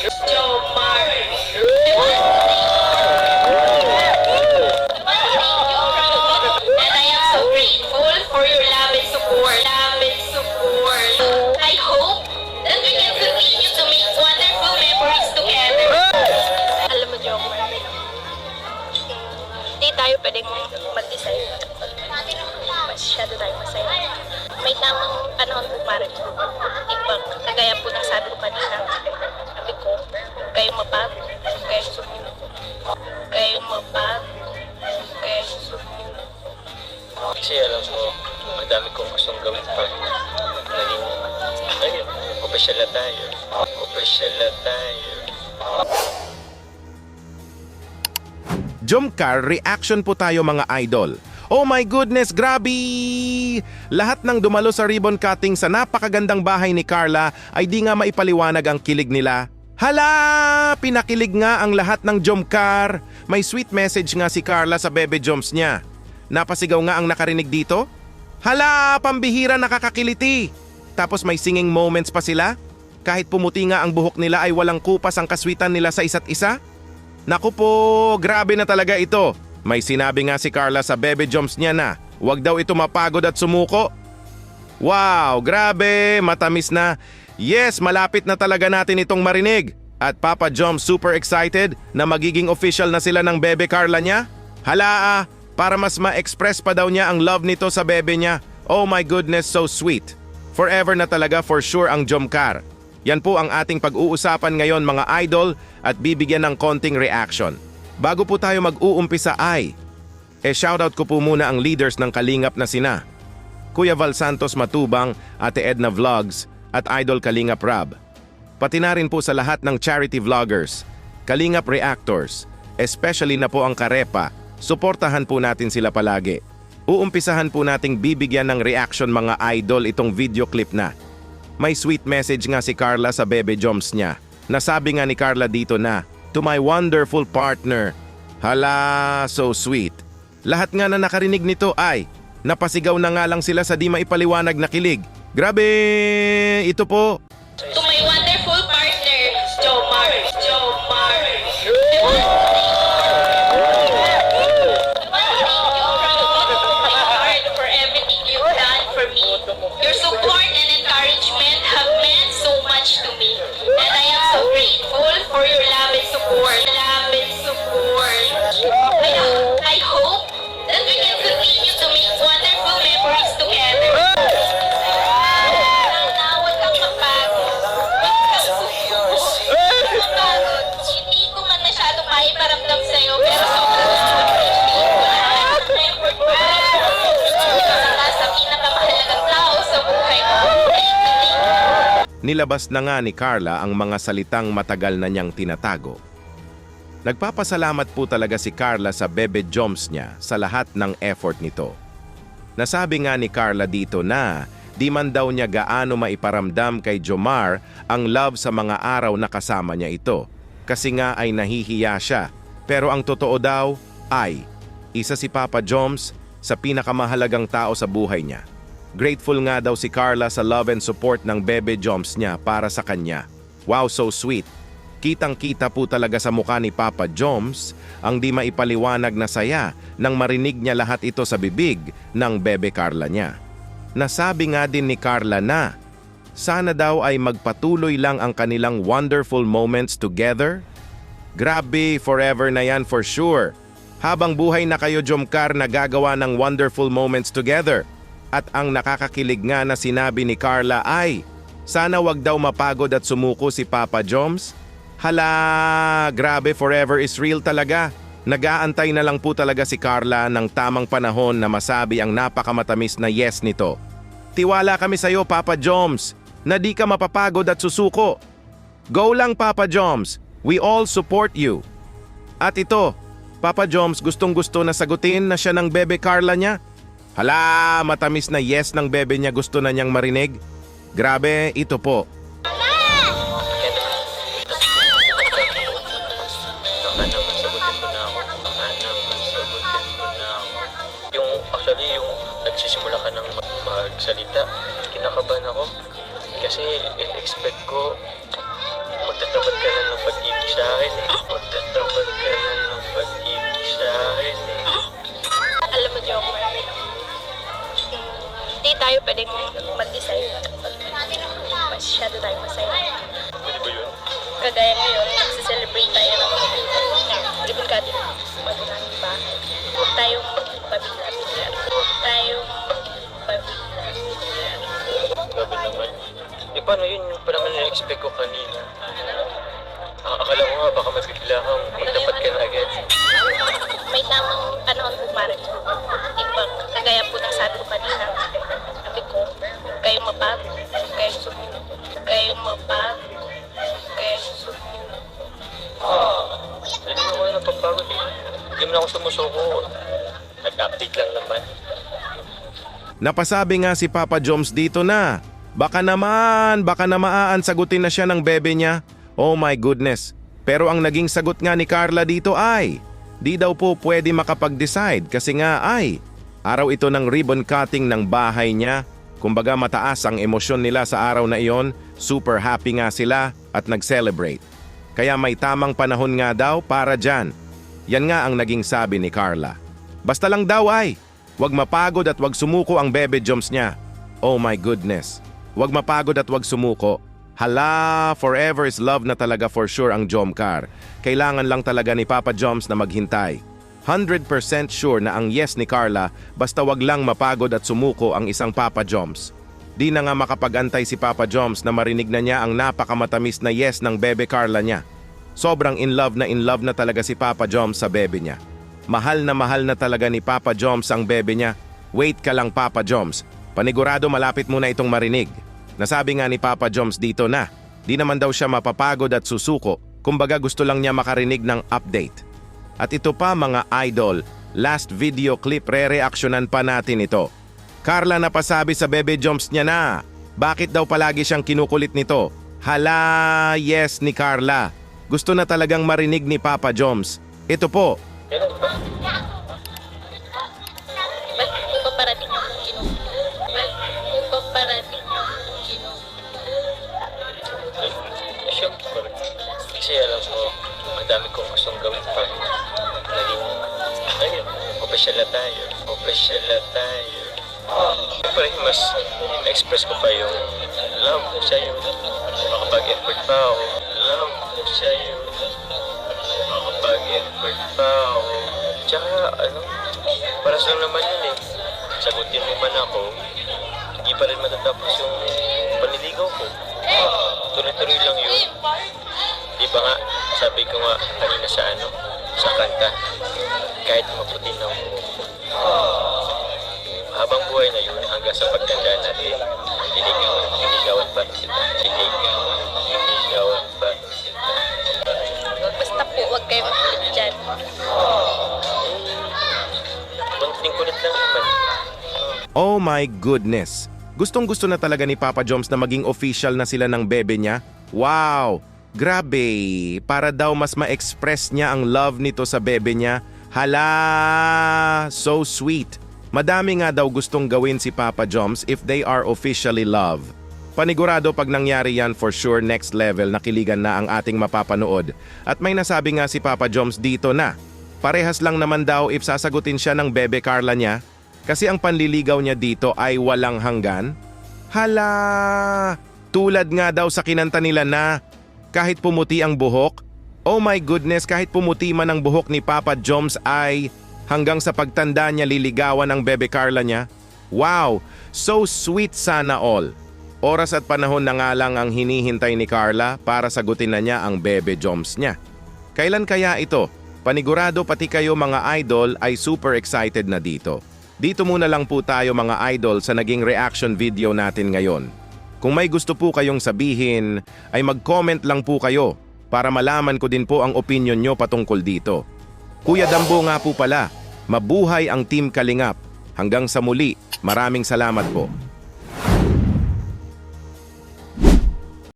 Jomar. And I am so grateful for your love and support. I hope that we can continue to make wonderful memories together. Alam mo, Jomar, hindi tayo pwedeng mag-decide. Masyado tayo masaya. May tamang panahon po para ito. Ibang kagaya po ng sabi ko kanina. Sabi ko, huwag kayong mapagod, huwag kayong sumuko. Huwag kayong mapagod, huwag kayong sumuko. Kasi alam mo, ang dami kong gustong gawin pag naging, ayun, opisyal na tayo. Opisyal na tayo. Jomcar reaction po tayo mga idol. Oh my goodness, grabe! Lahat ng dumalo sa ribbon cutting sa napakagandang bahay ni Carla ay di nga maipaliwanag ang kilig nila. Hala! Pinakilig nga ang lahat ng Jomcar. May sweet message nga si Carla sa bebe Joms niya. Napasigaw nga ang nakarinig dito. Hala! Pambihira, nakakakiliti! Tapos may singing moments pa sila. Kahit pumuti nga ang buhok nila ay walang kupas ang kaswitan nila sa isa't isa. Naku po, grabe na talaga ito. May sinabi nga si Carla sa bebe Joms niya na huwag daw ito mapagod at sumuko. Wow, grabe, matamis na. Yes, malapit na talaga natin itong marinig. At Papa Joms super excited na magiging official na sila ng bebe Carla niya. Hala para mas ma-express pa daw niya ang love nito sa bebe niya. Oh my goodness, so sweet. Forever na talaga for sure ang Jomcar. Yan po ang ating pag-uusapan ngayon mga idol at bibigyan ng konting reaction. Bago po tayo mag-uumpisa ay, shoutout ko po muna ang leaders ng Kalingap na sina Kuya Val Santos Matubang, Ate Edna Vlogs at Idol Kalingap Rab. Pati na rin po sa lahat ng charity vloggers, Kalingap Reactors, especially na po ang Karepa, suportahan po natin sila palagi. Uumpisahan po nating bibigyan ng reaction mga idol itong video clip na. May sweet message nga si Carla sa bebe Joms niya. Nasabi nga ni Carla dito na, to my wonderful partner. Hala, so sweet. Lahat nga na nakarinig nito ay, napasigaw na nga lang sila sa di maipaliwanag na kilig. Grabe, ito po. To my wonderful partner, Jomar. Jomar. For everything you've done for me. Your support and encouragement have meant so much to me. And I am so grateful for your love and support. I hope that we can continue to make wonderful memories together. Huwag kang mapagod. Huwag kang sumuko. Mapagod. Hindi ko man masyado maiparamdam sa'yo, pero sobrang effort mo. Sa pinakamahalagang tao sa buhay mo. Nilabas na nga ni Carla ang mga salitang matagal na niyang tinatago. Nagpapasalamat po talaga si Carla sa bebe Joms niya sa lahat ng effort nito. Nasabi nga ni Carla dito na di man daw niya gaano maiparamdam kay Jomar ang love sa mga araw na kasama niya ito kasi nga ay nahihiya siya. Pero ang totoo daw ay isa si Papa Joms sa pinakamahalagang tao sa buhay niya. Grateful nga daw si Carla sa love and support ng bebe Joms niya para sa kanya. Wow, so sweet. Kitang-kita po talaga sa mukha ni Papa Joms ang di maipaliwanag na saya nang marinig niya lahat ito sa bibig ng bebe Carla niya. Nasabi nga din ni Carla na sana daw ay magpatuloy lang ang kanilang wonderful moments together. Grabe, forever na yan for sure. Habang buhay na kayo Jomcar na gagawa ng wonderful moments together. At ang nakakakilig nga na sinabi ni Carla ay sana wag daw mapagod at sumuko si Papa Joms. Hala, grabe, forever is real talaga. Nag-aantay na lang po talaga si Carla ng tamang panahon na masabi ang napakamatamis na yes nito. Tiwala kami sa iyo, Papa Joms, na di ka mapapagod at susuko. Go lang, Papa Joms. We all support you. At ito, Papa Joms gustong-gusto na sagutin na siya ng bebe Carla niya. Hala, matamis na yes ng bebe niya gusto na niyang marinig. Grabe, ito po. Yung nagsisimula ka ng magsalita, kinakabahan ako kasi expect ko Magtatapat ka na ng pag-ibig sa akin eh. Magtatapat ka na ng pag-ibig sa akin eh. Alam mo, Joker, hindi tayo pwedeng mag-decide. Masyado tayo masaya. Pwede ba yun? Kagaya ngayon, nagsiselebrate tayo ng ribbon cutting. Magulang bahay. Huwag tayong pabigla-bigla. Huwag tayong pabigla-bigla. Grabe naman. Eh paano yun? Yung pa naman na-expect ko kanina. Akala ko nga baka mabigla kang magtapat ka na agad. May tamang panahon po para dyan. Ibang kagaya po ng sabi ko kanina. Sabi ko, huwag kayong mapagod. Huwag kayong sumuko. Huwag kayong mapagod. Huwag kayong sumuko. Hindi naman ako napapagod eh. Hindi mo na ako sumusuko. Nag-update lang naman. Napasabi nga si Papa Joms dito na, baka naman sagutin na siya ng bebe niya. Oh my goodness. Pero ang naging sagot nga ni Carla dito ay, di daw po pwede makapag-decide kasi nga ay, araw ito ng ribbon cutting ng bahay niya. Kumbaga mataas ang emosyon nila sa araw na iyon, super happy nga sila at nag-celebrate. Kaya may tamang panahon nga daw para dyan. Yan nga ang naging sabi ni Carla. Basta lang daw ay, wag mapagod at wag sumuko ang bebe Joms niya. Oh my goodness. Wag mapagod at wag sumuko. Hala, forever is love na talaga for sure ang Jomcar. Kailangan lang talaga ni Papa Joms na maghintay. 100% sure na ang yes ni Carla basta wag lang mapagod at sumuko ang isang Papa Joms. Di na nga makapag-antay si Papa Joms na marinig na niya ang napakamatamis na yes ng bebe Carla niya. Sobrang in love na talaga si Papa Joms sa bebe niya. Mahal na talaga ni Papa Joms ang bebe niya. Wait ka lang Papa Joms. Panigurado malapit mo na itong marinig. Nasabi nga ni Papa Joms dito na, di naman daw siya mapapagod at susuko, kumbaga gusto lang niya makarinig ng update. At ito pa mga idol, last video clip re-reactionan pa natin ito. Carla napasabi sa bebe Joms niya na, bakit daw palagi siyang kinukulit nito? Hala, yes ni Carla. Gusto na talagang marinig ni Papa Joms. Ito po. Kailan ba? Ba't mo ba parating yung kinukulit? Ba't mo ba parating yung kinukulit? Eh, syempre. Kasi alam ko, ang dami kong gustong gawin pa. Naging, ayun, official na tayo. Official na tayo. Siyempre, mas express ko pa yung love ko sa'yo. Makapag-effort pa ako. Love ko sa'yo. Makapag-effort pa ako. Tsaka, para lang naman yun eh. Sagutin mo man ako, hindi pa rin matatapos yung paniligaw ko. Tuloy-tuloy lang yun. Di ba nga, sabi ko nga kanina sa kanta, kahit maputi na ako. Habang buhay na yun, hanggang sa pagtanda natin, liligawan pa rin kita. Liligawan pa rin kita. Basta po, huwag kayo makulit dyan. Kunting kulit lang naman. Oh my goodness. Gustong-gusto na talaga ni Papa Joms na maging official na sila ng bebe niya. Wow! Grabe! Para daw mas ma-express niya ang love nito sa bebe niya. Hala! So sweet! Madami nga daw gustong gawin si Papa Joms if they are officially love. Panigurado pag nangyari yan for sure next level na kiligan na ang ating mapapanood. At may nasabi nga si Papa Joms dito na parehas lang naman daw if sasagutin siya ng bebe Carla niya kasi ang panliligaw niya dito ay walang hanggan. Hala! Tulad nga daw sa kinanta nila na kahit pumuti ang buhok. Oh my goodness, kahit pumuti man ang buhok ni Papa Joms ay hanggang sa pagtanda niya liligawan ng bebe Carla niya. Wow! So sweet sana all. Oras at panahon na nga lang ang hinihintay ni Carla para sagutin na niya ang bebe Joms niya. Kailan kaya ito? Panigurado pati kayo mga idol ay super excited na dito. Dito muna lang po tayo mga idol sa naging reaction video natin ngayon. Kung may gusto po kayong sabihin, ay mag-comment lang po kayo para malaman ko din po ang opinion nyo patungkol dito. Kuya Dambo nga po pala, mabuhay ang Team Kalingap. Hanggang sa muli, maraming salamat po.